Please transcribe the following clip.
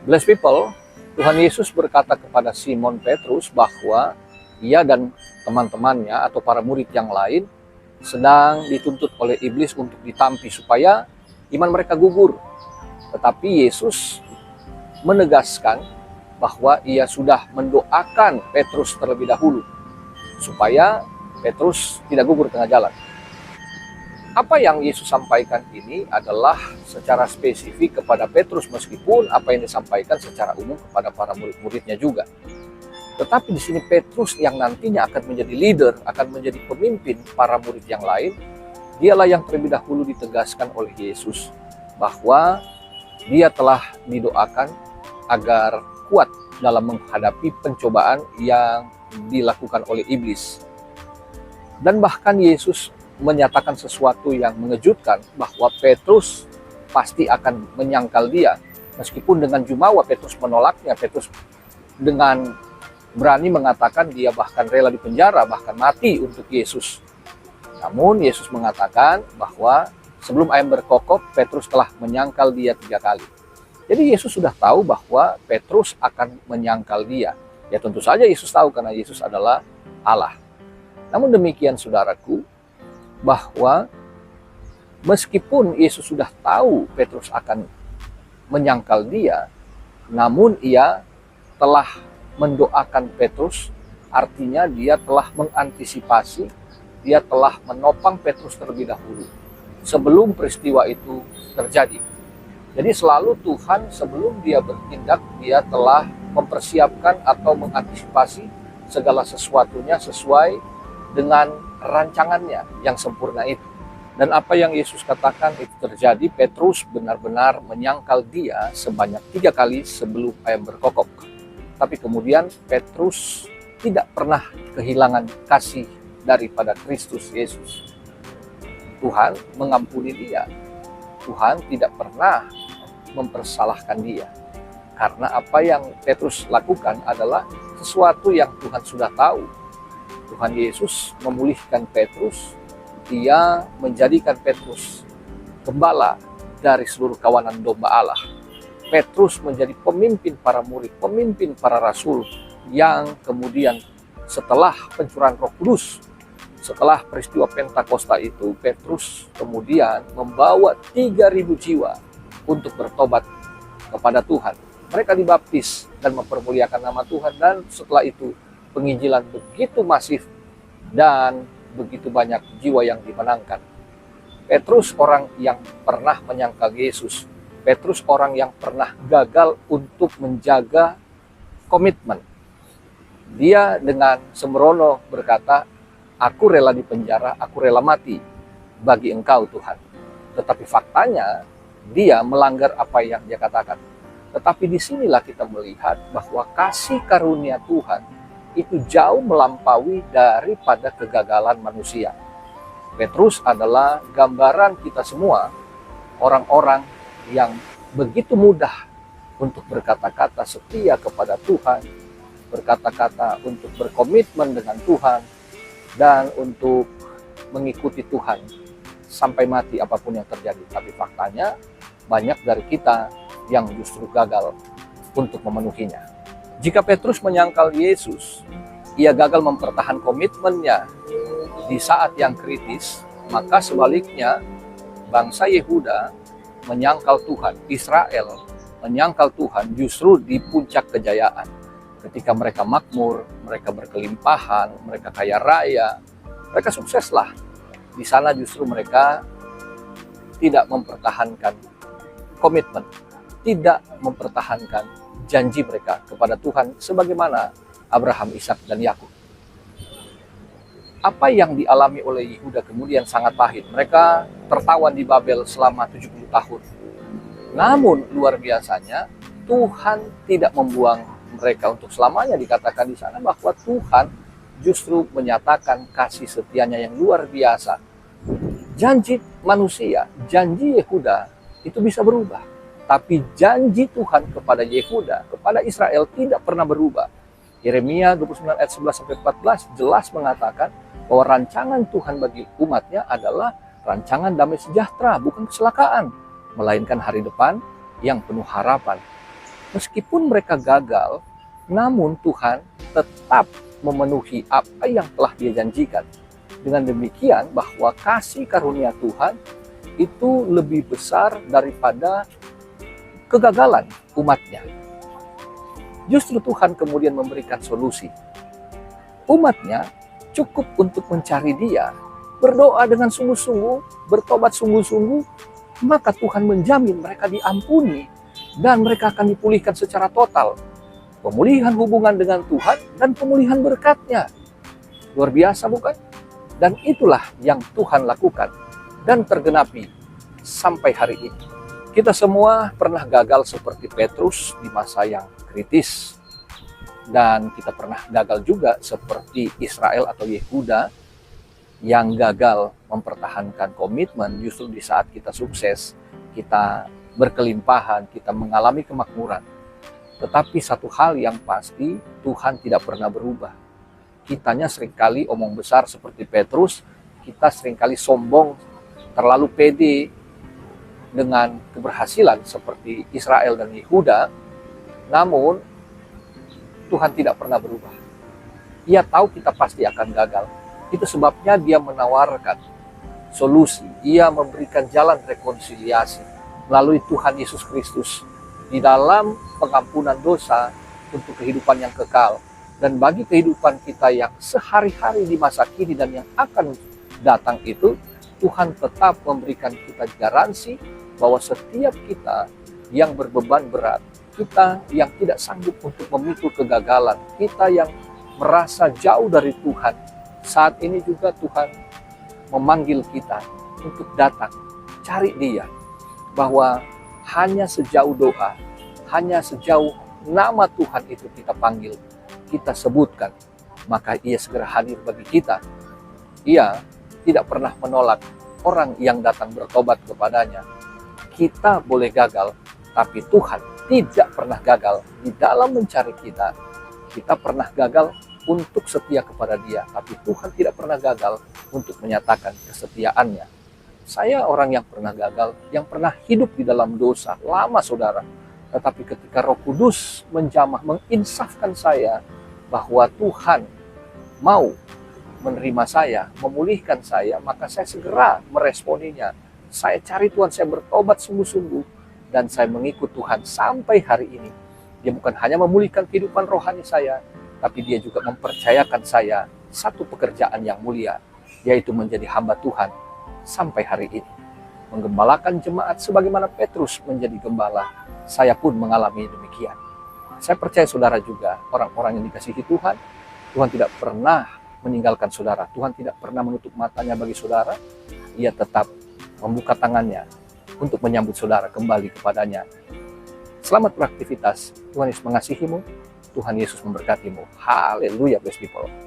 Blessed people, Tuhan Yesus berkata kepada Simon Petrus bahwa ia dan teman-temannya atau para murid yang lain sedang dituntut oleh iblis untuk ditampi supaya iman mereka gugur. Tetapi Yesus menegaskan bahwa ia sudah mendoakan Petrus terlebih dahulu supaya Petrus tidak gugur tengah jalan. Apa yang Yesus sampaikan ini adalah secara spesifik kepada Petrus, meskipun apa yang disampaikan secara umum kepada para murid-muridnya juga. Tetapi di sini Petrus yang nantinya akan menjadi leader, akan menjadi pemimpin para murid yang lain, dialah yang terlebih dahulu ditegaskan oleh Yesus bahwa dia telah didoakan agar kuat dalam menghadapi pencobaan yang dilakukan oleh iblis. Dan bahkan Yesus menyatakan sesuatu yang mengejutkan bahwa Petrus pasti akan menyangkal dia. Meskipun dengan jumawa Petrus menolaknya, Petrus dengan berani mengatakan dia bahkan rela dipenjara, bahkan mati untuk Yesus. Namun Yesus mengatakan bahwa sebelum ayam berkokok, Petrus telah menyangkal dia 3 kali. Jadi Yesus sudah tahu bahwa Petrus akan menyangkal dia. Ya tentu saja Yesus tahu karena Yesus adalah Allah. Namun demikian saudaraku, bahwa meskipun Yesus sudah tahu Petrus akan menyangkal dia, namun ia telah mendoakan Petrus, artinya dia telah mengantisipasi, dia telah menopang Petrus terlebih dahulu sebelum peristiwa itu terjadi. Jadi selalu Tuhan sebelum dia bertindak, dia telah mempersiapkan atau mengantisipasi segala sesuatunya sesuai dengan rancangannya yang sempurna itu. Dan apa yang Yesus katakan itu terjadi, Petrus benar-benar menyangkal dia sebanyak 3 kali sebelum ayam berkokok. Tapi kemudian Petrus tidak pernah kehilangan kasih daripada Kristus Yesus. Tuhan mengampuni dia. Tuhan tidak pernah mempersalahkan dia. Karena apa yang Petrus lakukan adalah sesuatu yang Tuhan sudah tahu. Tuhan Yesus memulihkan Petrus, dia menjadikan Petrus gembala dari seluruh kawanan domba Allah. Petrus menjadi pemimpin para murid, pemimpin para rasul yang kemudian setelah pencurahan Roh Kudus, setelah peristiwa Pentakosta itu, Petrus kemudian membawa 3.000 jiwa untuk bertobat kepada Tuhan. Mereka dibaptis dan mempermuliakan nama Tuhan, dan setelah itu penginjilan begitu masif dan begitu banyak jiwa yang dimenangkan. Petrus orang yang pernah menyangkal Yesus. Petrus orang yang pernah gagal untuk menjaga komitmen. Dia dengan sembrono berkata, aku rela dipenjara, aku rela mati bagi Engkau Tuhan. Tetapi faktanya dia melanggar apa yang dia katakan. Tetapi disinilah kita melihat bahwa kasih karunia Tuhan itu jauh melampaui daripada kegagalan manusia. Petrus adalah gambaran kita semua, orang-orang yang begitu mudah untuk berkata-kata setia kepada Tuhan, berkata-kata untuk berkomitmen dengan Tuhan, dan untuk mengikuti Tuhan sampai mati apapun yang terjadi. Tapi faktanya banyak dari kita yang justru gagal untuk memenuhinya. Jika Petrus menyangkal Yesus, ia gagal mempertahankan komitmennya di saat yang kritis, maka sebaliknya bangsa Yehuda menyangkal Tuhan, Israel menyangkal Tuhan justru di puncak kejayaan. Ketika mereka makmur, mereka berkelimpahan, mereka kaya raya, mereka sukseslah. Di sana justru mereka tidak mempertahankan komitmen, tidak mempertahankan janji mereka kepada Tuhan sebagaimana Abraham, Ishak, dan Yakub. Apa yang dialami oleh Yehuda kemudian sangat pahit. Mereka tertawan di Babel selama 70 tahun. Namun luar biasanya Tuhan tidak membuang mereka untuk selamanya. Dikatakan di sana bahwa Tuhan justru menyatakan kasih setianya yang luar biasa. Janji manusia, janji Yehuda itu bisa berubah. Tapi janji Tuhan kepada Yehuda, kepada Israel tidak pernah berubah. Yeremia 29 ayat 11-14 jelas mengatakan bahwa rancangan Tuhan bagi umatnya adalah rancangan damai sejahtera, bukan kecelakaan, melainkan hari depan yang penuh harapan. Meskipun mereka gagal, namun Tuhan tetap memenuhi apa yang telah Dia janjikan. Dengan demikian bahwa kasih karunia Tuhan itu lebih besar daripada kegagalan umatnya. Justru Tuhan kemudian memberikan solusi. Umatnya cukup untuk mencari Dia, berdoa dengan sungguh-sungguh, bertobat sungguh-sungguh, maka Tuhan menjamin mereka diampuni dan mereka akan dipulihkan secara total. Pemulihan hubungan dengan Tuhan dan pemulihan berkat-Nya. Luar biasa bukan? Dan itulah yang Tuhan lakukan dan tergenapi sampai hari ini. Kita semua pernah gagal seperti Petrus di masa yang kritis. Dan kita pernah gagal juga seperti Israel atau Yehuda yang gagal mempertahankan komitmen justru di saat kita sukses, kita berkelimpahan, kita mengalami kemakmuran. Tetapi satu hal yang pasti, Tuhan tidak pernah berubah. Kitanya seringkali omong besar seperti Petrus, kita seringkali sombong, terlalu pede dengan keberhasilan seperti Israel dan Yehuda. Namun, Tuhan tidak pernah berubah. Dia tahu kita pasti akan gagal. Itu sebabnya Dia menawarkan solusi. Dia memberikan jalan rekonsiliasi melalui Tuhan Yesus Kristus di dalam pengampunan dosa untuk kehidupan yang kekal. Dan bagi kehidupan kita yang sehari-hari di masa kini dan yang akan datang itu, Tuhan tetap memberikan kita garansi bahwa setiap kita yang berbeban berat, kita yang tidak sanggup untuk memikul kegagalan, kita yang merasa jauh dari Tuhan, saat ini juga Tuhan memanggil kita untuk datang, cari Dia. Bahwa hanya sejauh doa, hanya sejauh nama Tuhan itu kita panggil, kita sebutkan, maka Ia segera hadir bagi kita. Ia tidak pernah menolak orang yang datang bertobat kepadanya. Kita boleh gagal, tapi Tuhan tidak pernah gagal di dalam mencari kita. Kita pernah gagal untuk setia kepada Dia, tapi Tuhan tidak pernah gagal untuk menyatakan kesetiaannya. Saya orang yang pernah gagal, yang pernah hidup di dalam dosa, lama saudara. Tetapi ketika Roh Kudus menjamah, menginsafkan saya bahwa Tuhan mau menerima saya, memulihkan saya, maka saya segera meresponinya. Saya cari Tuhan, saya bertobat sungguh-sungguh, dan saya mengikut Tuhan sampai hari ini. Dia bukan hanya memulihkan kehidupan rohani saya, tapi Dia juga mempercayakan saya satu pekerjaan yang mulia, yaitu menjadi hamba Tuhan sampai hari ini. Menggembalakan jemaat sebagaimana Petrus menjadi gembala. Saya pun mengalami demikian. Saya percaya saudara juga, orang-orang yang dikasihi Tuhan, Tuhan tidak pernah meninggalkan saudara. Tuhan tidak pernah menutup matanya bagi saudara. Ia tetap membuka tangannya untuk menyambut saudara kembali kepadanya. Selamat beraktivitas. Tuhan Yesus mengasihimu. Tuhan Yesus memberkatimu. Haleluya, blessed people.